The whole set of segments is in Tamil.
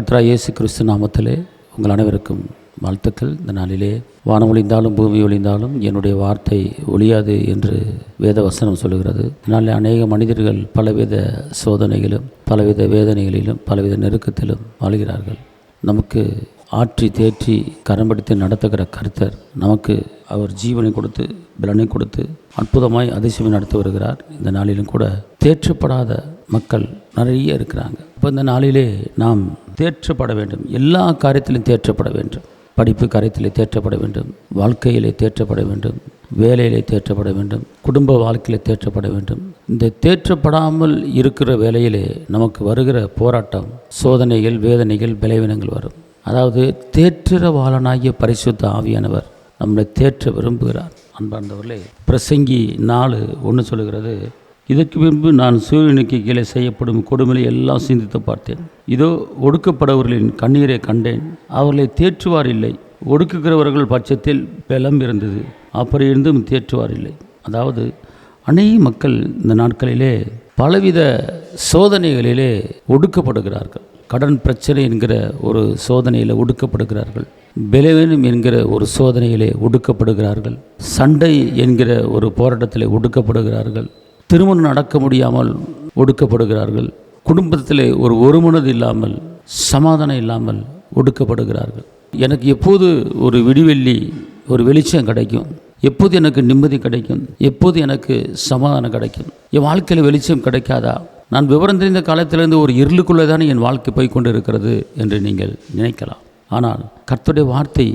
கர்த்தராகிய இயேசு கிறிஸ்து நாமத்திலே உங்கள் அனைவருக்கும் வாழ்த்துக்கள். இந்த நாளிலே வானம் ஒழிந்தாலும் பூமி ஒழிந்தாலும் என்னுடைய வார்த்தை ஒழியாது என்று வேத வசனம் சொல்லுகிறது. இதனால் அநேக மனிதர்கள் பலவித சோதனைகளும் பலவித வேதனைகளிலும் பலவித நெருக்கத்திலும் வாழ்கிறார்கள். நமக்கு ஆற்றி தேற்றி கரம்படித்து நடத்துகிற கர்த்தர் நமக்கு அவர் ஜீவனை கொடுத்து பலனை கொடுத்து அற்புதமாய் அதிசயம் நடத்தி வருகிறார். இந்த நாளிலும் கூட தேற்றப்படாத மக்கள் நிறைய இருக்கிறாங்க. இப்போ இந்த நாளிலே நாம் தேற்றப்பட வேண்டும். எல்லா காரியத்திலும் தேற்றப்பட வேண்டும். படிப்பு காரியத்திலே தேற்றப்பட வேண்டும், வாழ்க்கையிலே தேற்றப்பட வேண்டும், வேலையிலே தேற்றப்பட வேண்டும், குடும்ப வாழ்க்கையிலே தேற்றப்பட வேண்டும். இந்த தேற்றப்படாமல் இருக்கிற வேலையிலே நமக்கு வருகிற போராட்டம், சோதனைகள், வேதனைகள், பலவீனங்கள் வரும். அதாவது தேற்றவாளனாகிய பரிசுத்த ஆவியானவர் நம்மளை தேற்ற விரும்புகிறார். அன்பார்ந்தவர்களே, பிரசங்கி 4:1 சொல்லுகிறது, இதற்கு பின்பு நான் சூரியனுக்கு கீழே செய்யப்படும் கொடுமையை எல்லாம் சிந்தித்து பார்த்தேன். இதோ ஒடுக்கப்படவர்களின் கண்ணீரை கண்டேன், அவர்களை தேற்றுவார் இல்லை. ஒடுக்குகிறவர்கள் பட்சத்தில் பலம் இருந்தது, அப்படி இருந்தும் தேற்றுவார் இல்லை. அதாவது அநேக மக்கள் இந்த நாட்களிலே பலவித சோதனைகளிலே ஒடுக்கப்படுகிறார்கள். கடன் பிரச்சனை என்கிற ஒரு சோதனையில் ஒடுக்கப்படுகிறார்கள். பலவீனம் என்கிற ஒரு சோதனையிலே ஒடுக்கப்படுகிறார்கள். சண்டை என்கிற ஒரு போராட்டத்திலே ஒடுக்கப்படுகிறார்கள். திருமணம் நடக்க முடியாமல் ஒடுக்கப்படுகிறார்கள். குடும்பத்தில் ஒரு மனது இல்லாமல், சமாதானம் இல்லாமல் ஒடுக்கப்படுகிறார்கள். எனக்கு எப்போது ஒரு விடிவெள்ளி, ஒரு வெளிச்சம் கிடைக்கும், எப்போது எனக்கு நிம்மதி கிடைக்கும், எப்போது எனக்கு சமாதானம் கிடைக்கும், என் வாழ்க்கையில் வெளிச்சம் கிடைக்காதா? நான் விவரம் தெரிந்த காலத்திலிருந்து ஒரு இருளுக்குள்ளே தானே என் வாழ்க்கை போய்கொண்டு இருக்கிறது என்று நீங்கள் நினைக்கலாம். ஆனால் கர்த்தருடைய வார்த்தை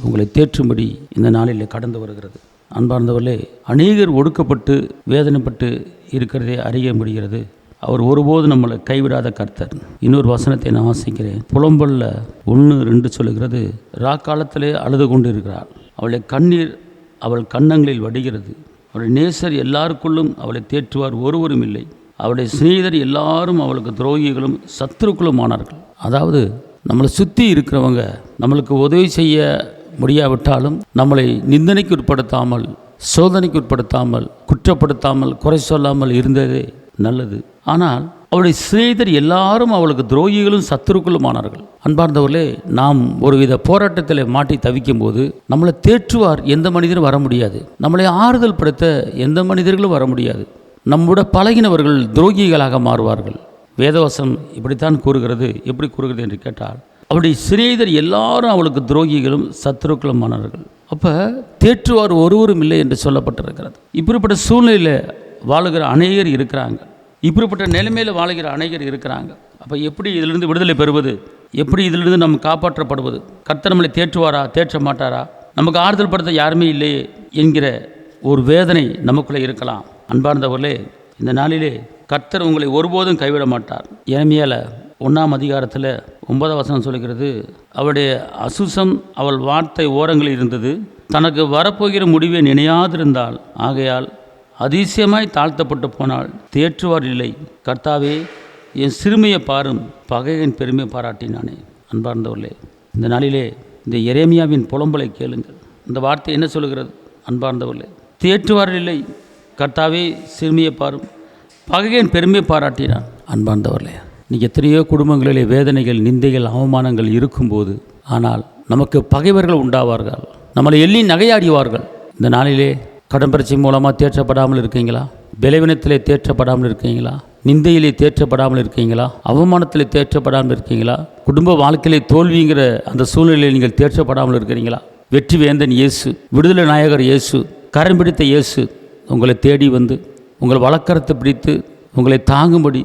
உங்களை தேற்றும்படி இந்த நாளில் கடந்து வருகிறது. அன்பார்ந்தவர்களே, அநேகர் ஒடுக்கப்பட்டு வேதனைப்பட்டு இருக்கிறதே அறிய முடிகிறது. அவர் ஒருபோது நம்மளை கைவிடாத கர்த்தர். இன்னொரு வசனத்தை நான் வாசிக்கிறேன். புலம்பல்ல 1:2 சொல்லுகிறது, ராக்காலத்திலே அழுது கொண்டு இருக்கிறாள், அவளை கண்ணீர் அவள் கன்னங்களில் வடிகிறது. அவளுடைய நேசர் எல்லாருக்குள்ளும் அவளை தேற்றுவார் ஒருவரும் இல்லை. அவளுடைய சிநேகிதர் எல்லாரும் அவளுக்கு துரோகிகளும் சத்துருக்களும் ஆனார்கள். அதாவது நம்மளை சுற்றி இருக்கிறவங்க நம்மளுக்கு உதவி செய்ய முடியாவிட்டாலும் நம்மளை நிந்தனைக்கு உட்படுத்தாமல், சோதனைக்கு உட்படுத்தாமல், குற்றப்படுத்தாமல், குறை சொல்லாமல் இருந்ததே நல்லது. ஆனால் அவளுடைய சிநேகிதர் எல்லாரும் அவளுக்கு துரோகிகளும் சத்துருக்களும் ஆனார்கள். அன்பார்ந்தவர்களே, நாம் ஒருவித போராட்டத்தில் மாட்டி தவிக்கும் போது நம்மளை தேற்றுவார் எந்த மனிதரும் வர முடியாது. நம்மளை ஆறுதல் படுத்த எந்த மனிதர்களும் வர முடியாது. நம்முடைய பழகினவர்கள் துரோகிகளாக மாறுவார்கள். வேதவசம் இப்படித்தான் கூறுகிறது. எப்படி கூறுகிறது என்று கேட்டால், அவருடைய சிநேகிதர் எல்லாரும் அவளுக்கு துரோகிகளும் சத்துருக்களும் ஆனார்கள். அப்போ தேற்றுவார் ஒருவரும் இல்லை என்று சொல்லப்பட்டிருக்கிறது. இப்படிப்பட்ட சூழ்நிலையில் வாழுகிற அநேகர் இருக்கிறாங்க. இப்படிப்பட்ட நிலைமையில் வாழுகிற அநேகர் இருக்கிறாங்க. அப்போ எப்படி இதிலிருந்து விடுதலை பெறுவது? எப்படி இதிலிருந்து நம்ம காப்பாற்றப்படுவது? கர்த்தர் நம்மளை தேற்றுவாரா, தேற்ற மாட்டாரா, நமக்கு ஆறுதல் படுத்த யாருமே இல்லையே என்கிற ஒரு வேதனை நமக்குள்ளே இருக்கலாம். அன்பார்ந்தவர்களே, இந்த நாளிலே கர்த்தர் உங்களை ஒருபோதும் கைவிட மாட்டார். எரேமியால 1:9 சொல்கிறது, அவளுடைய அசுசம் அவள் வார்த்தை ஓரங்களில் இருந்தது, தனக்கு வரப்போகிற முடிவை நினையாதிருந்தாள், ஆகையால் அதிசயமாய் தாழ்த்தப்பட்டு போனாள், தேற்றுவார் இல்லை. கர்த்தாவே, என் சிறுமையை பாரும், பகையின் பெருமையை பாராட்டினானே. அன்பார்ந்தவர்களே, இந்த நாளிலே இந்த எரேமியாவின் புலம்பலை கேளுங்கள். இந்த வார்த்தை என்ன சொல்கிறது? அன்பார்ந்தவர்களே, தேற்றுவார் இல்லை, கர்த்தாவே சிறுமையை பாரும், பகையின் பெருமையை பாராட்டினான். அன்பார்ந்தவர்களே, இன்றைக்கி எத்தனையோ குடும்பங்களிலே வேதனைகள், நிந்தைகள், அவமானங்கள் இருக்கும்போது, ஆனால் நமக்கு பகைவர்கள் உண்டாவார்கள், நம்மளை எள்ளி நகையாடிவார்கள். இந்த நாளிலே கடன் பிரச்சனை மூலமாக தேற்றப்படாமல் இருக்கீங்களா? பலவீனத்திலே தேற்றப்படாமல் இருக்கீங்களா? நிந்தையிலே தேற்றப்படாமல் இருக்கீங்களா? அவமானத்திலே தேற்றப்படாமல் இருக்கீங்களா? குடும்ப வாழ்க்கையிலே தோல்விங்கிற அந்த சூழ்நிலையில் நீங்கள் தேற்றப்படாமல் இருக்கிறீங்களா? வெற்றி வேந்தன் இயேசு, விடுதலை நாயகர் இயேசு, கரம் பிடித்த இயேசு உங்களை தேடி வந்து உங்கள் வழக்கரத்தை பிடித்து உங்களை தாங்கும்படி,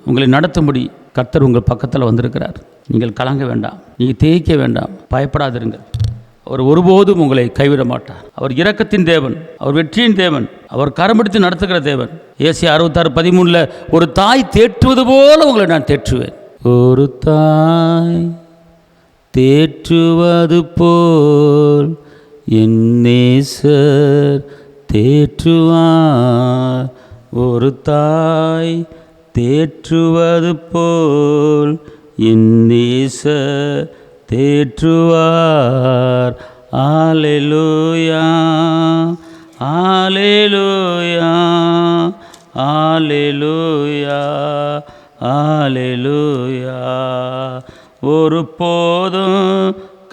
உங்களை நடத்தும்படி கர்த்தர் உங்கள் பக்கத்தில் வந்திருக்கிறார். நீங்கள் கலங்க வேண்டாம், நீங்கள் தேய்க்க வேண்டாம், பயப்படாதிருங்கள். அவர் ஒருபோதும் உங்களை கைவிட மாட்டார். அவர் இரக்கத்தின் தேவன், அவர் வெற்றியின் தேவன், அவர் கரம்பிடித்து நடத்துகிற தேவன். ஏசாயா 66:13 ஒரு தாய் தேற்றுவது போல உங்களை நான் தேற்றுவேன். ஒரு தாய் தேற்றுவது போல் என் நேசர் தேற்றுவார். ஒரு தாய் தேற்றுவது போல் என் நேசர் தேற்றுவார். அல்லேலூயா, அல்லேலூயா, அல்லேலூயா, அல்லேலூயா. ஒரு போதும்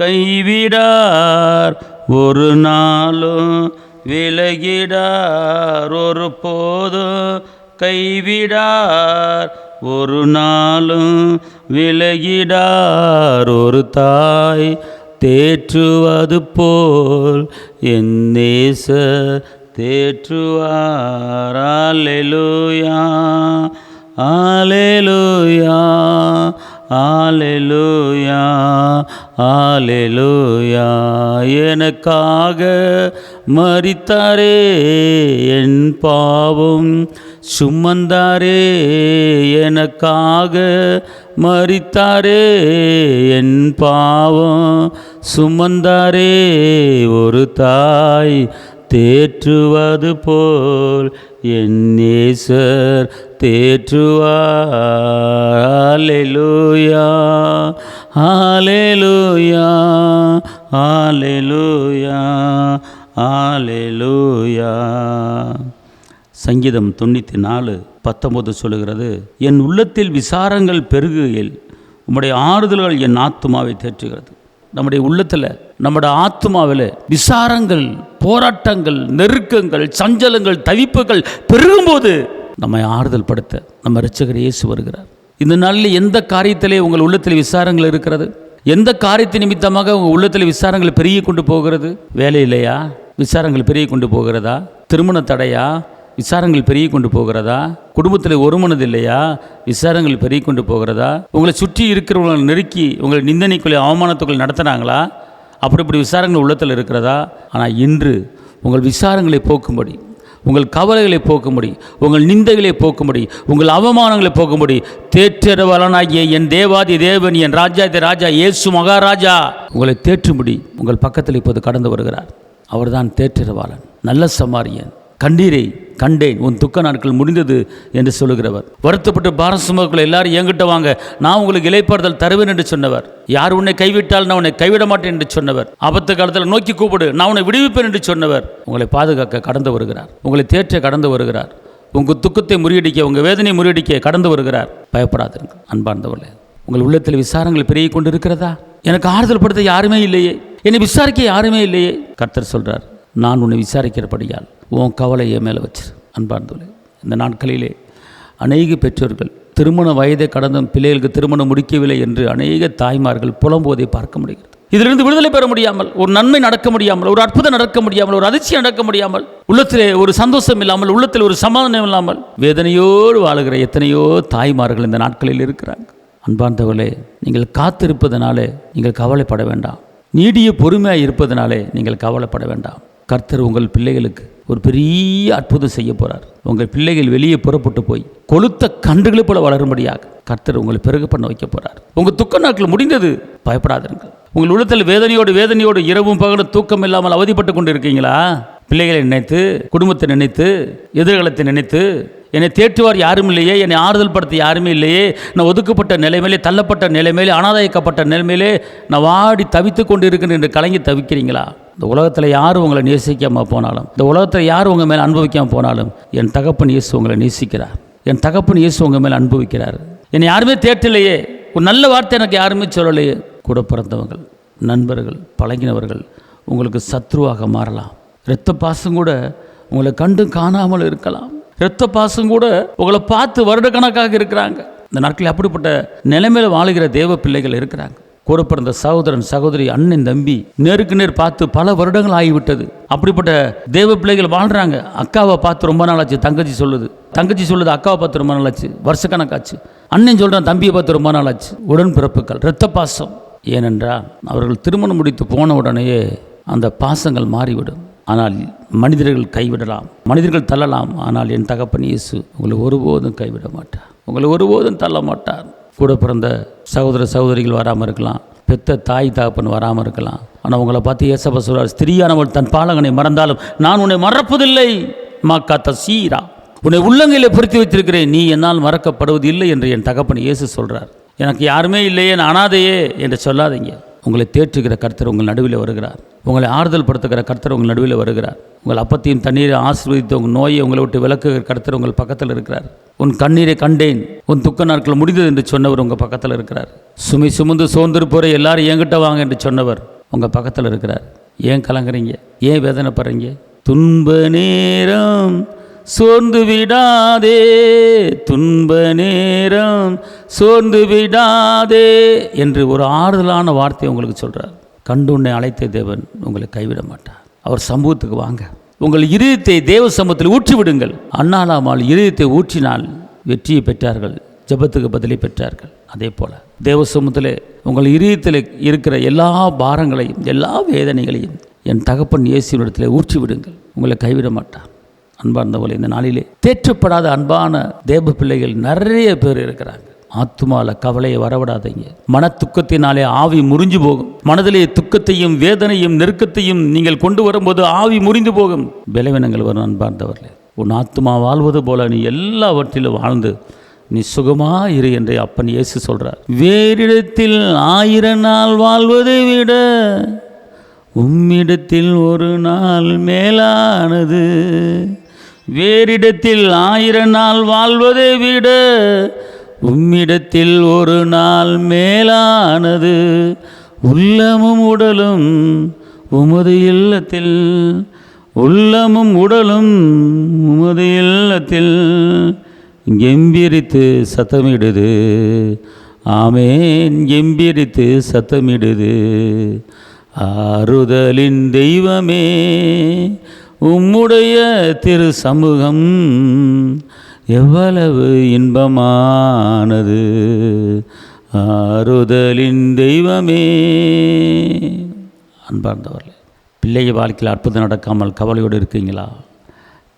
கைவிடார், ஒரு நாளும் விலகிடார். ஒரு போதும் கைவிடார், ஒரு நாளும் விலகிடார். ஒரு தாய் தேற்றுவது போல் என் நேசர் தேற்றுவார். அல்லேலூயா, அல்லேலூயா, அல்லேலூயா, அல்லேலூயா. எனக்காக மரித்தாரே, என் பாவம் சுமந்தாரே. எனக்காக மரித்தாரே, என் பாவம் சுமந்தாரே. ஒரு தாய் தேற்றுவது போல் என் நேசர் தேற்றுவார். அல்லேலூயா, அல்லேலூயா, அல்லேலூயா, அல்லேலூயா. சங்கீதம் 94:19 சொல்லுகிறது, என் உள்ளத்தில் விசாரங்கள் பெருகுகையில் உம்முடைய ஆறுதல்கள் என் ஆத்துமாவை தேற்றுகிறது. நம்முடைய உள்ளத்தில், நம்முடைய ஆத்துமாவில் விசாரங்கள், போராட்டங்கள், நெருக்கங்கள், சஞ்சலங்கள், தவிப்புகள் பெருகும்போது நம்மை ஆறுதல் படுத்த நம்ம இரட்சகர் இயேசு வருகிறார். இந்த நாளில் எந்த காரியத்திலே உங்கள் உள்ளத்தில் விசாரங்கள் இருக்கிறது? எந்த காரியத்தை நிமித்தமாக உங்கள் உள்ளத்தில் விசாரங்கள் பெருகி கொண்டு போகிறது? வேலை இல்லையா? விசாரங்கள் பெருகி கொண்டு போகிறதா? திருமண தடையா? விசாரங்கள் பெருகி கொண்டு போகிறதா? குடும்பத்தில் ஒரு மனது இல்லையா? விசாரங்கள் பெருகி கொண்டு போகிறதா? உங்களை சுற்றி இருக்கிறவங்களை நெருக்கி உங்களை நிந்தனைக்குள்ளே அவமானத்துக்குள் நடத்துனாங்களா? அப்படி விசாரங்கள் உள்ளத்தில் இருக்கிறதா? ஆனால் இன்று உங்கள் விசாரங்களை போக்கும்படி, உங்கள் கவலைகளை போக்கும்படி, உங்கள் நிந்தைகளை போக்கும்படி, உங்கள் அவமானங்களை போக்கும்படி தேற்றரவலனாகிய என் தேவாதி தேவன், என் ராஜாதி ராஜா இயேசு மகாராஜா உங்களை தேற்றும்படி உங்கள் பக்கத்தில் இப்போது கடந்து வருகிறார். அவர்தான் தேற்றரவாளன், நல்ல சமாரியன். கண்டீரை கண்டேன், உன் துக்க நாட்கள் முடிந்தது என்று சொல்லுகிறவர். வருத்தப்பட்டு பாரம் சுமக்குள்ள எல்லாரும் என்கிட்ட வாங்க, நான் உங்களுக்கு இளைப்பாறுதல் தருவேன் என்று சொன்னவர். யார் உன்னை கைவிட்டால் நான் உன்னை கைவிட மாட்டேன் என்று சொன்னவர். ஆபத்து காலத்தில் நோக்கி கூப்பிடு, நான் உன்னை விடுவிப்பேன் என்று சொன்னவர். உங்களை பாதுகாக்க கடந்து வருகிறார். உங்களை தேற்ற கடந்து வருகிறார். உங்கள் துக்கத்தை முறியடிக்க, உங்கள் வேதனை முறியடிக்க கடந்து வருகிறார். பயப்படாதீர்கள் அன்பார்ந்தவர்களே. உங்கள் உள்ளத்தில் விசாரங்கள் பெருகி கொண்டு இருக்கிறதா? எனக்கு ஆறுதல் படுத்த யாருமே இல்லையே, என்னை விசாரிக்க யாருமே இல்லையே. கர்த்தர் சொல்றார், நான் உன்னை விசாரிக்கிறபடியால் உன் கவலை என் மேலே வச்சிரு. அன்பார்ந்தவர்களே, இந்த நாட்களிலே அநேக பெற்றோர்கள் திருமண வயதை கடந்தும் பிள்ளைகளுக்கு திருமணம் முடிக்கவில்லை என்று அநேக தாய்மார்கள் புலம்புவதை பார்க்க முடிகிறது. இதிலிருந்து விடுதலை பெற முடியாமல், ஒரு நன்மை நடக்க முடியாமல், ஒரு அற்புதம் நடக்க முடியாமல், ஒரு அதிர்ச்சி நடக்க முடியாமல், உள்ளத்திலே ஒரு சந்தோஷம் இல்லாமல், உள்ளத்தில் ஒரு சமாதானம் இல்லாமல் வேதனையோடு வாழுகிற எத்தனையோ தாய்மார்கள் இந்த நாட்களில் இருக்கிறாங்க. அன்பார்ந்தவர்களே, நீங்கள் காத்திருப்பதனாலே நீங்கள் கவலைப்பட வேண்டாம். நீடிய பொறுமையாக இருப்பதனாலே நீங்கள் கவலைப்பட வேண்டாம். கர்த்தர் உங்கள் பிள்ளைகளுக்கு ஒரு பெரிய அற்புதம் செய்ய போகிறார். உங்கள் பிள்ளைகள் வெளியே புறப்பட்டு போய் கொளுத்த கன்றுகளை போல வளரும்படியாக கர்த்தர் உங்களை பெருக பண்ண வைக்க போகிறார். உங்கள் துக்க நாட்கள் முடிந்தது, பயப்படாதீர்கள். உங்கள் உள்ளத்தில் வேதனையோடு இரவும் பகலும் தூக்கம் இல்லாமல் அவதிப்பட்டு கொண்டு இருக்கீங்களா? பிள்ளைகளை நினைத்து, குடும்பத்தை நினைத்து, எதிர்காலத்தை நினைத்து, என்னை தேற்றுவார் யாரும் இல்லையே, என்னை ஆறுதல் படுத்த யாருமே இல்லையே, நான் ஒதுக்கப்பட்ட நிலைமையிலே, தள்ளப்பட்ட நிலைமையிலே, அனாதைக்கப்பட்ட நிலைமையிலே நான் வாடி தவித்து கொண்டு இருக்கிறேன் என்று கலங்கி தவிக்கிறீங்களா? இந்த உலகத்தில் யாரும் உங்களை நேசிக்காமல் போனாலும், இந்த உலகத்தில் யாரும் உங்கள் மேலே அனுபவிக்காமல் போனாலும், என் தகப்பன் இயேசு உங்களை நேசிக்கிறார். என் தகப்பன் இயேசு உங்கள் மேலே அனுபவிக்கிறார். என்னை யாருமே தேற்றலையே, ஒரு நல்ல வார்த்தை எனக்கு யாருமே சொல்லலையே. கூட பிறந்தவர்கள், நண்பர்கள், பழகினவர்கள் உங்களுக்கு சத்ருவாக மாறலாம். இரத்த பாசம் கூட உங்களை கண்டு காணாமல் இருக்கலாம். இரத்த பாசம் கூட உங்களை பார்த்து வருடக்கணக்காக இருக்கிறாங்க. இந்த நாட்களில் அப்படிப்பட்ட நிலைமையில் வாழுகிற தேவ பிள்ளைகள் இருக்கிறாங்க. கூட பிறந்த சகோதரன், சகோதரி, அண்ணன், தம்பி நேருக்கு நேர் பார்த்து பல வருடங்கள் ஆகிவிட்டது. அப்படிப்பட்ட தேவ பிள்ளைகள் வாழ்கிறாங்க. அக்காவை பார்த்து ரொம்ப நாள் ஆச்சு, தங்கச்சி சொல்லுது அக்காவை பார்த்து ரொம்ப நாள் ஆச்சு, வருஷக்கணக்காச்சு. அண்ணன் சொல்கிறான் தம்பியை பார்த்து ரொம்ப நாள் ஆச்சு. உடன்பிறப்புகள், இரத்த பாசம். ஏனென்றால் அவர்கள் திருமணம் முடித்து போன உடனேயே அந்த பாசங்கள் மாறிவிடும். ஆனால் மனிதர்கள் கைவிடலாம், மனிதர்கள் தள்ளலாம். ஆனால் என் தகப்பன் இயேசு உங்களை ஒருபோதும் கைவிட மாட்டார், உங்களை ஒருபோதும் தள்ள மாட்டார். கூட பிறந்த சகோதர சகோதரிகள் வராமல் இருக்கலாம், பெத்த தாய் தகப்பன் வராமல் இருக்கலாம். ஆனால் உங்களை பார்த்து ஏசப்பா சொல்றார், ஸ்திரீயானவள் தன் பாலகனை மறந்தாலும் நான் உன்னை மறப்பதில்லை. மாக்காத்த சீரா, உன்னை உள்ளங்கையிலே பொருத்தி வைத்திருக்கிறேன், நீ என்னால் மறக்கப்படுவது இல்லை என்று என் தகப்பன் இயேசு சொல்கிறார். எனக்கு யாருமே இல்லையே, நான் அனாதையே என்று சொல்லாதீங்க. உங்களை தேற்றுகிற கர்த்தர் உங்கள் நடுவில் வருகிறார். உங்களை ஆறுதல் படுத்துகிற கர்த்தர் உங்கள் நடுவில் வருகிறார். உங்கள் அப்பத்தையும் தண்ணீரை ஆசீர்வதித்து உங்கள் நோயை உங்களை விட்டு விலக்குகிற கர்த்தர் உங்கள் பக்கத்தில் இருக்கிறார். உன் கண்ணீரை கண்டேன், உன் துக்க நாட்கள் முடிந்தது என்று சொன்னவர் உங்கள் பக்கத்தில் இருக்கிறார். சுமை சுமந்து சோர்ந்திருப்போரை எல்லாரும் என்கிட்ட வாங்க என்று சொன்னவர் உங்கள் பக்கத்தில் இருக்கிறார். ஏன் கலங்குறீங்க? ஏன் வேதனைப்படுறீங்க? துன்ப நேரம் சோர்ந்து விடாதே, துன்ப நேரம் சோர்ந்து விடாதே என்று ஒரு ஆறுதலான வார்த்தையை உங்களுக்கு சொல்கிறார். கண்டு உன்னை அழைத்த தேவன் உங்களை கைவிட மாட்டார். அவர் சமூகத்துக்கு வாங்க. உங்கள் இருதயத்தை தேவ சமூகத்தில் ஊற்றி விடுங்கள். அன்னாலாமால் இருதயத்தை ஊற்றினால் வெற்றியை பெற்றார்கள், ஜெபத்துக்கு பதிலை பெற்றார்கள். அதே போல் தேவ சமூகத்தில் உங்கள் இருதயத்தில் இருக்கிற எல்லா பாரங்களையும் எல்லா வேதனைகளையும் என் தகப்பன் இயேசுவினிடத்தில் ஊற்றி விடுங்கள். உங்களை கைவிட மாட்டார். அன்பார்ந்தவர்களே, இந்த நாளிலே தேற்றப்படாத அன்பான தேவ பிள்ளைகள் நிறைய பேர் இருக்கிறாங்க. ஆத்துமாவில் கவலையை வரவிடாதீங்க. மன துக்கத்தினாலே ஆவி முறிஞ்சு போகும். மனதிலே துக்கத்தையும் வேதனையும் நெருக்கத்தையும் நீங்கள் கொண்டு வரும்போது ஆவி முறிந்து போகும், பலவீனங்கள் வரும். அன்பார்ந்தவர்களே, உன் ஆத்துமா வாழ்வது போல நீ எல்லாவற்றிலும் வாழ்ந்து நீ சுகமா இரு என்று அப்பன் இயேசு சொல்றார். வேறிடத்தில் 1000 நாள் வாழ்வதை விட உம்மிடத்தில் ஒரு நாள் மேலானது. வேறிடத்தில் 1000 நாள் வாழ்வதை விட உம்மிடத்தில் ஒரு நாள் மேலானது. உள்ளமும் உடலும் உமது இல்லத்தில், உள்ளமும் உடலும் உமது இல்லத்தில் கெம்பீரித்து சத்தமிடுது. ஆமேன், கெம்பீரித்து சத்தமிடுது. ஆறுதலின் தெய்வமே, உம்முடைய திரு சமூகம் எவ்வளவு இன்பமானது. ஆறுதலின் தெய்வமே. அன்பார்ந்தவர்களே, பிள்ளைய வாழ்க்கையில் அற்புதம் நடக்காமல் கவலையோடு இருக்கீங்களா?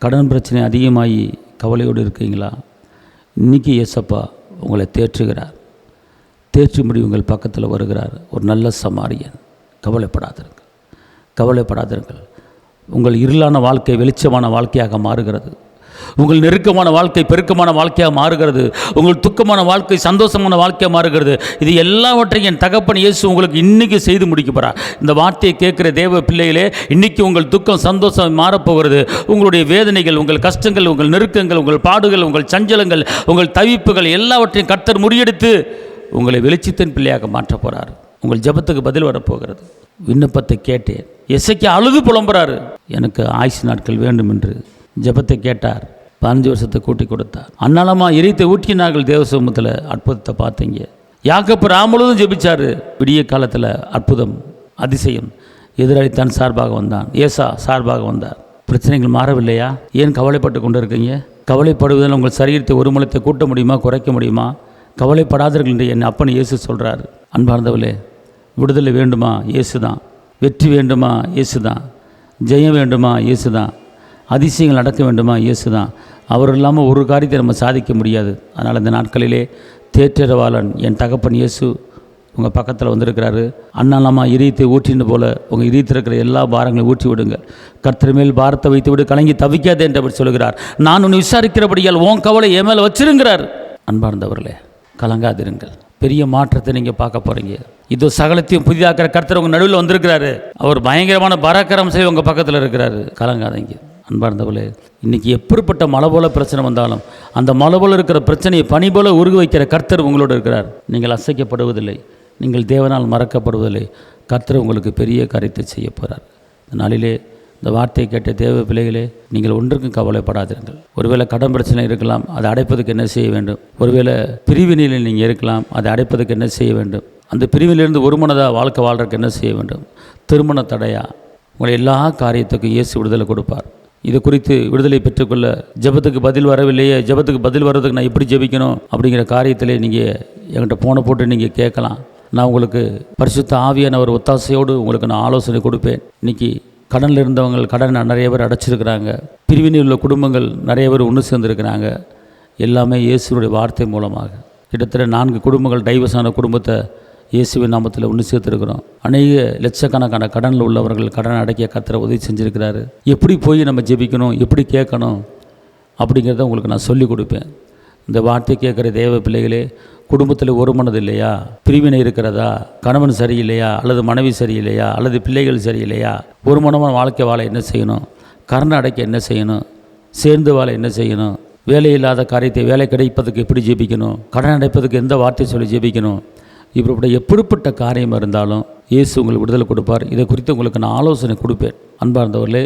கடன் பிரச்சனை அதிகமாகி கவலையோடு இருக்கீங்களா? இன்றைக்கி இயேசப்பா உங்களை தேற்றுகிறார். தேற்றும்படி உங்கள் பக்கத்தில் வருகிறார். ஒரு நல்ல சமாரியன். கவலைப்படாதிருங்கள், கவலைப்படாதிருங்கள். உங்கள் இருளான வாழ்க்கை வெளிச்சமான வாழ்க்கையாக மாறுகிறது. உங்கள் நெருக்கமான வாழ்க்கை பெருக்கமான வாழ்க்கையாக மாறுகிறது. உங்கள் துக்கமான வாழ்க்கை சந்தோஷமான வாழ்க்கையாக மாறுகிறது. இது எல்லாவற்றையும் என் தகப்பன் இயேசு உங்களுக்கு இன்றைக்கி செய்து முடிக்க போகிறார். இந்த வார்த்தையை கேட்குற தேவ பிள்ளைகளே, இன்றைக்கி உங்கள் துக்கம் சந்தோஷம் மாறப்போகிறது. உங்களுடைய வேதனைகள், உங்கள் கஷ்டங்கள், உங்கள் நெருக்கங்கள், உங்கள் பாடுகள், உங்கள் சஞ்சலங்கள், உங்கள் தவிப்புகள் எல்லாவற்றையும் கர்த்தர் முறியடித்து உங்களை வெளிச்சத்தின் பிள்ளையாக மாற்ற போகிறார். உங்கள் ஜெபத்துக்கு பதில் வரப்போகிறது. விண்ணப்பத்தை கேட்டேன். எசேக்கியா அழுது புலம்புறாரு. எனக்கு ஆயுசு நாட்கள் வேண்டும் என்று ஜெபத்தை கேட்டார். 15 வருஷத்தை கூட்டி கொடுத்தார். அன்னாலமா எரித்தை ஊற்றினார்கள். தேவ சமூகத்தில் அற்புதத்தை பார்த்தீங்க. யாக்கோபு முழுவதும் ஜெபிச்சார். விடிய காலத்தில் அற்புதம் அதிசயம். எதிராளி தான் சார்பாக வந்தான். ஏசா சார்பாக வந்தார். பிரச்சனைகள் மாறவில்லையா? ஏன் கவலைப்பட்டு கொண்டு இருக்கீங்க? கவலைப்படுவதால் உங்கள் சரீரத்தை ஒரு முளத்தை கூட்ட முடியுமா, குறைக்க முடியுமா? கவலைப்படாதீர்கள் என்று என் அப்பன் இயேசு சொல்கிறார். அன்பார்ந்தவளே, விடுதலை வேண்டுமா? இயேசு தான். வெற்றி வேண்டுமா? இயேசு தான். ஜெயம் வேண்டுமா? இயேசு தான். அதிசயங்கள் நடக்க வேண்டுமா? இயேசு தான். அவர் இல்லாமல் ஒரு காரியத்தை நம்ம சாதிக்க முடியாது. அதனால் இந்த நாட்களிலே தேற்றரவாளன் என் தகப்பன் இயேசு உங்கள் பக்கத்தில் வந்திருக்கிறாரு. அண்ணாலாமா இதயத்தை ஊற்றின்னு போல் உங்கள் இதயத்தில் இருக்கிற எல்லா பாரங்களையும் ஊற்றி விடுங்க. கர்த்தர் மேல் பாரத்தை வைத்து விடு, கலங்கி தவிக்காதே என்று அவர் சொல்கிறார். நான் உன்னை விசாரிக்கிறபடியால் உன் கவலை என் மேலே வச்சிருங்கிறார். அன்பார்ந்தவர்களே, கலங்காதிருங்கள். பெரிய மாற்றத்தை நீங்கள் பார்க்க போகிறீங்க. இதோ சகலத்தையும் புதிதாக்கிற கர்த்தர் உங்கள் நடுவில் வந்திருக்கிறாரு. அவர் பயங்கரமான பராக்கிரம் செய்ய உங்கள் பக்கத்தில் இருக்கிறாரு. கலங்காதீங்க. அன்பார்ந்தவர்களே, இன்றைக்கி எப்படிப்பட்ட மலை போல பிரச்சனை வந்தாலும் அந்த மலை போல இருக்கிற பிரச்சனையை பனி போல உருக வைக்கிற கர்த்தர் உங்களோடு இருக்கிறார். நீங்கள் அசைக்கப்படுவதில்லை, நீங்கள் தேவனால் மறக்கப்படுவதில்லை. கர்த்தர் உங்களுக்கு பெரிய காரியத்தை செய்ய போகிறார். இந்த நாளிலே இந்த வார்த்தையை கேட்ட தேவ பிள்ளைகளே, நீங்கள் ஒன்றுக்கும் கவலைப்படாதீர்கள். ஒருவேளை கடன் பிரச்சனை இருக்கலாம், அதை அடைப்பதற்கு என்ன செய்ய வேண்டும்? ஒருவேளை பிரிவினையில் நீங்கள் இருக்கலாம், அதை அடைப்பதற்கு என்ன செய்ய வேண்டும்? அந்த பிரிவிலிருந்து ஒரு மனதாக வாழ்க்கை வாழ்றதுக்கு என்ன செய்ய வேண்டும்? திருமண தடையா? உங்களை எல்லா காரியத்துக்கும் இயேசு விடுதலை கொடுப்பார். இது குறித்து விடுதலை பெற்றுக்கொள்ள ஜெபத்துக்கு பதில் வரவில்லையே, ஜெபத்துக்கு பதில் வர்றதுக்கு நான் எப்படி ஜெபிக்கணும் அப்படிங்கிற காரியத்திலே நீங்கள் என்கிட்ட போனை போட்டு நீங்கள் கேட்கலாம். நான் உங்களுக்கு பரிசுத்த ஆவியான ஒரு ஒத்தாசையோடு உங்களுக்கு நான் ஆலோசனை கொடுப்பேன். இன்றைக்கி கடனில் இருந்தவங்க கடன் நிறைய பேர் அடைச்சிருக்கிறாங்க. பிரிவினையில் உள்ள குடும்பங்கள் நிறைய பேர் ஒன்று சேர்ந்துருக்கிறாங்க. எல்லாமே இயேசுடைய வார்த்தை மூலமாக கிட்டத்தட்ட 4 குடும்பங்கள் டைவர்ஸான குடும்பத்தை இயேசுவின் நாமத்தில் ஒன்று சேர்த்துருக்கிறோம். அநேக லட்சக்கணக்கான கடனில் உள்ளவர்கள் கடனை அடைக்க கர்த்தர் உதவி செஞ்சுருக்கிறாரு. எப்படி போய் நம்ம ஜெபிக்கணும், எப்படி கேட்கணும் அப்படிங்கிறத உங்களுக்கு நான் சொல்லிக் கொடுப்பேன். இந்த வார்த்தை கேட்குற தேவ பிள்ளைகளே, குடும்பத்தில் ஒரு மனது இல்லையா? பிரிவினை இருக்கிறதா? கணவன் சரியில்லையா? அல்லது மனைவி சரியில்லையா? அல்லது பிள்ளைகள் சரியில்லையா? ஒரு மனமான வாழ்க்கை வாழ என்ன செய்யணும்? கரணை அடைக்க என்ன செய்யணும்? சேர்ந்து வாழ என்ன செய்யணும்? வேலை இல்லாத காரியத்தை வேலை கிடைப்பதுக்கு எப்படி ஜெபிக்கணும்? கடன் அடைப்பதுக்கு எந்த வார்த்தை சொல்லி ஜெபிக்கணும்? இப்படி எப்படிப்பட்ட காரியம் இருந்தாலும் இயேசு உங்களுக்கு விடுதலை கொடுப்பார். இதை குறித்து உங்களுக்கு நான் ஆலோசனை கொடுப்பேன். அன்பார்ந்தவர்களே,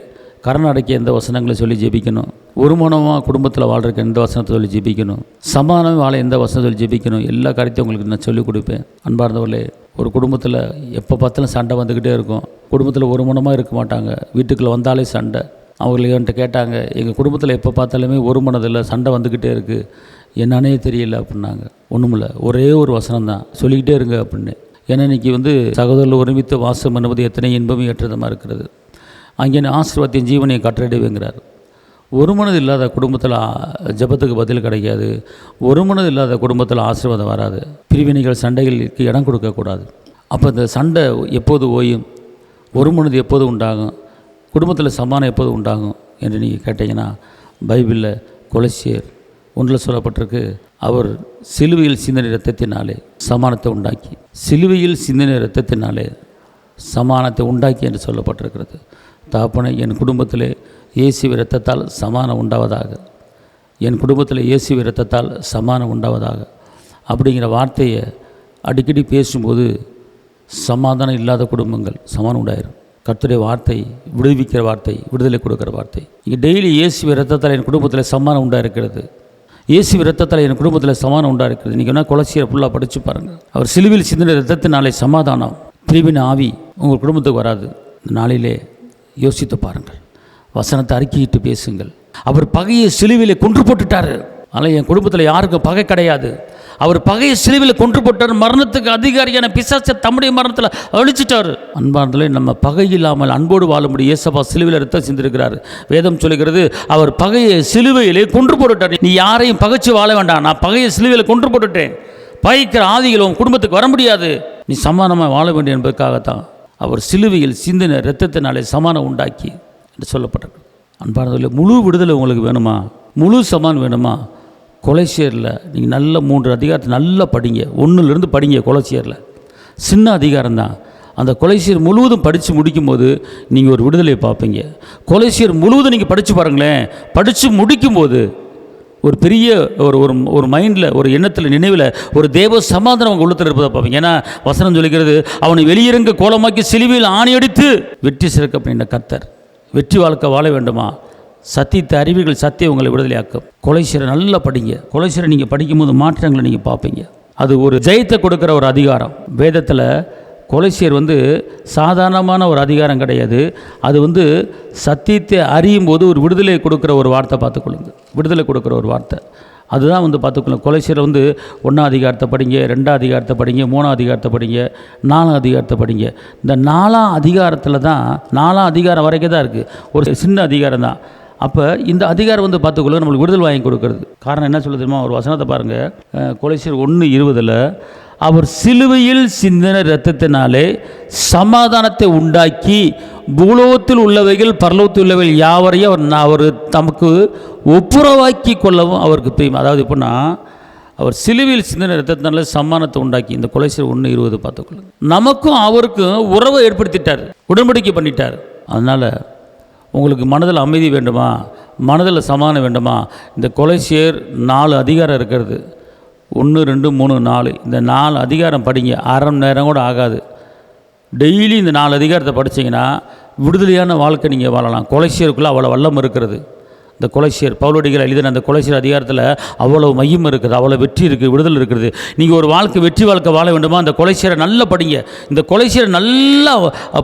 கடன் அடைக்க எந்த வசனங்களை சொல்லி ஜெபிக்கணும்? ஒரு மனமாக குடும்பத்தில் வாழ்றதுக்கு எந்த வசனத்தை சொல்லி ஜெபிக்கணும்? சமாதானம் வாழ எந்த வசனம் சொல்லி ஜெபிக்கணும்? எல்லா காரியத்தையும் உங்களுக்கு நான் சொல்லிக் கொடுப்பேன். அன்பார்ந்தவர்களே, ஒரு குடும்பத்தில் எப்போ பார்த்தாலும் சண்டை வந்துக்கிட்டே இருக்கும். குடும்பத்தில் ஒரு மனமாக இருக்க மாட்டாங்க. வீட்டுக்குள்ளே வந்தாலே சண்டை. அவங்களுக்கு என்கிட்ட கேட்டாங்க, எங்கள் குடும்பத்தில் எப்போ பார்த்தாலுமே ஒரு மனதில் சண்டை வந்துக்கிட்டே இருக்குது, என்னன்னே தெரியல அப்படின்னாங்க. ஒன்றுமில்ல, ஒரே ஒரு வசனம் தான், சொல்லிக்கிட்டே இருங்க அப்படின்னு. ஏன்னா இன்றைக்கி சகோதரர்கள் ஒருமித்து வாசம் என்பது எத்தனை இன்பமும் ஏற்றதமாக இருக்கிறது. அங்கே ஆசீர்வாதத்தின் ஜீவனையை கட்டளையிடுவேங்கிறார். ஒரு மனது இல்லாத குடும்பத்தில் ஜெபத்துக்கு பதில் கிடைக்காது. ஒரு மனது இல்லாத குடும்பத்தில் ஆசீர்வாதம் வராது. பிரிவினைகள் சண்டைகளுக்கு இடம் கொடுக்கக்கூடாது. அப்போ இந்த சண்டை எப்போது ஓயும்? ஒரு மனது எப்போது உண்டாகும்? குடும்பத்தில் சமாதானம் எப்போது உண்டாகும் என்று நீங்கள் கேட்டிங்கன்னா, பைபிளில் கொலோசியர் 1 சொல்லப்பட்டிருக்கு, அவர் சிலுவையில் சிந்தின இரத்தத்தினாலே சமாதானத்தை உண்டாக்கி, சிலுவையில் சிந்தின இரத்தத்தினாலே சமாதானத்தை உண்டாக்கி என்று சொல்லப்பட்டிருக்கிறது. தகப்பனே, என் குடும்பத்திலே இயேசு இரத்தத்தால் சமாதானம் உண்டாவதாக, என் குடும்பத்தில் இயேசு இரத்தத்தால் சமாதானம் உண்டாவதாக அப்படிங்கிற வார்த்தையை அடிக்கடி பேசும்போது சமாதானம் இல்லாத குடும்பங்கள் சமாதானம் உண்டாயிரும். கர்த்தருடைய வார்த்தை விடுவிக்கிற வார்த்தை, விடுதலை கொடுக்குற வார்த்தை. இங்கே டெய்லி இயேசு இரத்தத்தால் என் குடும்பத்தில் சமாதானம் உண்டாயிருக்கிறது, இயேசு இரத்தத்தால் என் குடும்பத்தில் சமாதானம் உண்டாயிருக்கிறது. இன்றைக்கி வேணால் கொலோசியர் ஃபுல்லாக படித்து பாருங்கள். அவர் சிலுவையில் சிந்தின இரத்தத்தினாலே சமாதானம், பிரிவின் ஆவி உங்கள் குடும்பத்துக்கு வராது. இந்த நாளிலே யோசித்து பாருங்கள், வசனத்தை அறிக்கையிட்டு பேசுங்கள். அவர் பகையை சிலுவையிலே கொன்று போட்டுட்டார். ஆனால் என் குடும்பத்தில் யாருக்கும் பகை கிடையாது. அவர் பகையை சிலுவையில் கொன்று போட்டார். மரணத்துக்கு அதிகாரியான பிசாசை தம்முடைய மரணத்தில் அழிச்சிட்டார். அன்பார்ந்தலே, நம்ம பகை இல்லாமல் அன்போடு வாழும்படி இயேசப்பா சிலுவையில் ரத்தம் சிந்திருக்கிறார். வேதம் சொல்லுகிறது, அவர் பகையை சிலுவையிலே கொன்று போட்டுட்டார். நீ யாரையும் பகைச்சு வாழ வேண்டாம், நான் பகையை சிலுவையில் கொன்று போட்டுட்டேன். பகைக்கிற ஆதிகள் உன் குடும்பத்துக்கு வர முடியாது, நீ சமாதானமாக வாழ வேண்டும் என்பதற்காகத்தான் அவர் சிலுவையில் சிந்தின இரத்தத்தினாலே சமாதானம் உண்டாக்கி என்று சொல்லப்பட்டிருக்கு. அன்பார்ந்தவர்களே, முழு விடுதலை உங்களுக்கு வேணுமா? முழு சமாதானம் வேணுமா? கொலோசியரில் நீங்கள் நல்ல 3 அதிகாரத்தை நல்லா படிங்க. 1லேருந்து படிங்க. கொலோசியரில் சின்ன அதிகாரம் தான். அந்த கொலோசியர் முழுவதும் படித்து முடிக்கும்போது நீங்கள் ஒரு விடுதலையை பார்ப்பீங்க. கொலோசியர் முழுவதும் நீங்கள் படித்து பாருங்களேன். படித்து முடிக்கும்போது ஒரு பெரிய ஒரு மைண்டில், ஒரு எண்ணத்தில், நினைவில் ஒரு தேவ சமாதானம் அவங்க உள்ளத்தில் இருப்பதை பார்ப்பீங்க. ஏன்னா வசனம் சொல்லிக்கிறது, அவனை வெளியிறங்க கோலமாக்கி சிலுவையில் ஆணியடித்து வெற்றி சிறக்க அப்படின்ற கர்த்தர். வெற்றி வாழ்க்கை வாழ வேண்டுமா? சத்தியத்தை அறிவுகள் சத்தியம் உங்களை விடுதலையாக்கும். கொலோசியரை நல்லா படிங்க. கொலோசியரை நீங்கள் படிக்கும்போது மாற்றங்களை நீங்கள் பார்ப்பீங்க. அது ஒரு ஜெயத்தை கொடுக்குற ஒரு அதிகாரம். வேதத்தில் கொலோசியர் சாதாரணமான ஒரு அதிகாரம் கிடையாது. அது சத்தியத்தை அறியும் போது ஒரு விடுதலை கொடுக்குற ஒரு வார்த்தை பார்த்துக்கொள்ளுங்க. விடுதலை கொடுக்குற ஒரு வார்த்தை அதுதான் பார்த்துக்கொள்ளுங்க. கொலோசியர் 1ஆம் அதிகாரத்தை படிங்க, 2ஆம் அதிகாரத்தை படிங்க, 3ஆம் அதிகாரத்தை படிங்க, 4ஆம் அதிகாரத்தை படிங்க. இந்த 4ஆம் அதிகாரத்தில் தான், 4ஆம் அதிகாரம் வரைக்கும் தான் இருக்குது. ஒரு சின்ன அதிகாரம் தான். அப்போ இந்த அதிகாரம் பார்த்துக்கொள்ள நம்மளுக்கு விடுதலை வாங்கி கொடுக்குறது. காரணம் என்ன சொல்ல தெரியுமா? ஒரு வசனத்தை பாருங்கள். கொலோசியர் 1:20 அவர் சிலுவையில் சிந்தின இரத்தத்தினாலே சமாதானத்தை உண்டாக்கி பூலோகத்தில் உள்ளவைகள் பரலோகத்தில் உள்ளவைகள் யாவரையும் அவர் தமக்கு ஒப்புரவாக்கி கொள்ளவும் அவருக்கு பிரியம். அதாவது எப்படின்னா, அவர் சிலுவையில் சிந்தின இரத்தத்தினால சமாதானத்தை உண்டாக்கி, இந்த கொலோசியர் 1:20 பார்த்துக்கொள்ளுங்க. நமக்கும் அவருக்கும் உறவை ஏற்படுத்திட்டார், உடன்படிக்கை பண்ணிட்டார். அதனால் உங்களுக்கு மனதில் அமைதி வேண்டுமா? மனதில் சமாதானம் வேண்டுமா? இந்த கொலோசியர் 4 அதிகாரம் இருக்கிறது. 1, 2, 3, 4 இந்த 4 அதிகாரம் படிங்க. அரை மணி நேரம் கூட ஆகாது. டெய்லி இந்த 4 அதிகாரத்தை படித்தீங்கன்னா விடுதலையான வாழ்க்கை நீங்கள் வாழலாம். கொலோசியருக்குள்ளே அவ்வளோ வல்லம் இருக்கிறது. இந்த கொலோசியர் பவுலடிகள் எழுதின அந்த கொலோசியர் அதிகாரத்தில் அவ்வளோ மையம் இருக்குது, அவ்வளோ வெற்றி இருக்குது, விடுதலை இருக்குது. நீங்கள் ஒரு வாழ்க்கை வெற்றி வாழ்க்கை வாழ வேண்டுமா? அந்த கொலோசியரை நல்லா படிங்க. இந்த கொலோசியரை நல்லா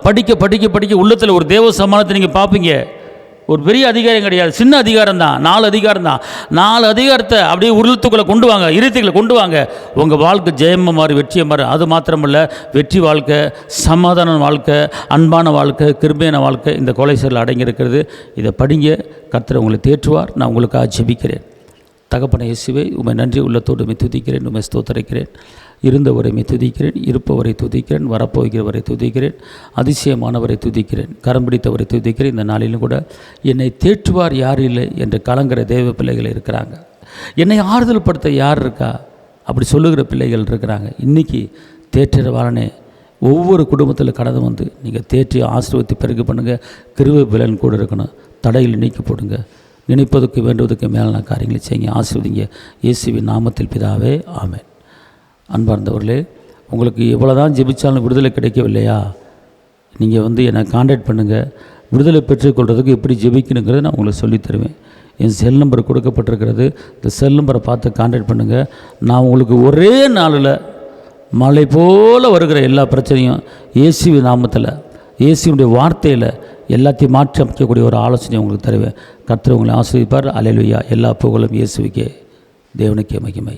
படிக்க படிக்க படிக்க உள்ளத்தில் ஒரு தேவ சமாதானத்தை நீங்கள் பார்ப்பீங்க. ஒரு பெரிய அதிகாரம் கிடையாது, சின்ன அதிகாரம் தான். 4 அதிகாரம் தான். 4 அதிகாரத்தை அப்படியே உள்ளத்துக்குள்ளே கொண்டு வாங்க, இருதயத்துக்குள்ளே கொண்டு வாங்க. உங்கள் வாழ்க்கை ஜெயமாக மாறி வெற்றியை மாறி. அது மாத்திரமல்ல, வெற்றி வாழ்க்கை, சமாதான வாழ்க்கை, அன்பான வாழ்க்கை, கிருபையான வாழ்க்கை இந்த கொலோசியரில் அடங்கியிருக்கிறது. இதை படிங்க. கர்த்தர் உங்களை தேற்றுவார். நான் உங்களுக்காக ஜெபிக்கிறேன். தகப்பனை இயேசுவே, உம்மை நன்றி உள்ளத்தோடு உம்மை துதிக்கிறேன், உம்மை ஸ்தோத்தரிக்கிறேன். இருந்தவரை துதிக்கிறேன், இருப்பவரை துதிக்கிறேன், வரப்போகிறவரை துதிக்கிறேன், அதிசயமானவரை துதிக்கிறேன், கரம் பிடித்தவரை துதிக்கிறேன். இந்த நாளிலும் கூட என்னை தேற்றுவார் யார் இல்லை என்று கலங்குற தேவ பிள்ளைகள் இருக்கிறாங்க. என்னை ஆறுதல் படுத்த யார் இருக்கா? அப்படி சொல்லுகிற பிள்ளைகள் இருக்கிறாங்க. இன்றைக்கி தேற்றரவாளனே ஒவ்வொரு குடும்பத்தில் கடந்து வந்து நீங்கள் தேற்றி ஆசீர்வதித்து பெருகு பண்ணுங்கள். கிருபை பலன் கூட இருக்கணும். தடையில் நீக்கி போடுங்க. நினைப்பதற்கு வேண்டுவதற்கு மேலான காரியங்களை செய்யுங்க. ஆசீர்வதிங்க. இயேசுவின் நாமத்தில் பிதாவே, ஆமென். அன்பார்ந்தவர்களே, உங்களுக்கு எவ்வளோ தான் ஜெபிச்சாலும் விடுதலை கிடைக்கவில்லையா? நீங்கள் வந்து என்னை கான்டாக்ட் பண்ணுங்கள். விடுதலை பெற்றுக்கொள்கிறதுக்கு எப்படி ஜெபிக்கணுங்கிறத நான் உங்களுக்கு சொல்லித் தருவேன். என் செல் நம்பர் கொடுக்கப்பட்டிருக்கிறது. இந்த செல் நம்பரை பார்த்து கான்டாக்ட் பண்ணுங்கள். நான் உங்களுக்கு ஒரே நாளில் மழை போல் வருகிற எல்லா பிரச்சனையும் இயேசுவின் நாமத்தில், இயேசுவினுடைய வார்த்தையில் எல்லாத்தையும் மாற்றி அமைக்கக்கூடிய ஒரு ஆலோசனை உங்களுக்கு தருவேன். கர்த்தர் உங்களை ஆசீர்வதிப்பார். அல்லேலூயா. எல்லா புகழும் இயேசுவுக்கே. தேவனுக்கே மகிமை.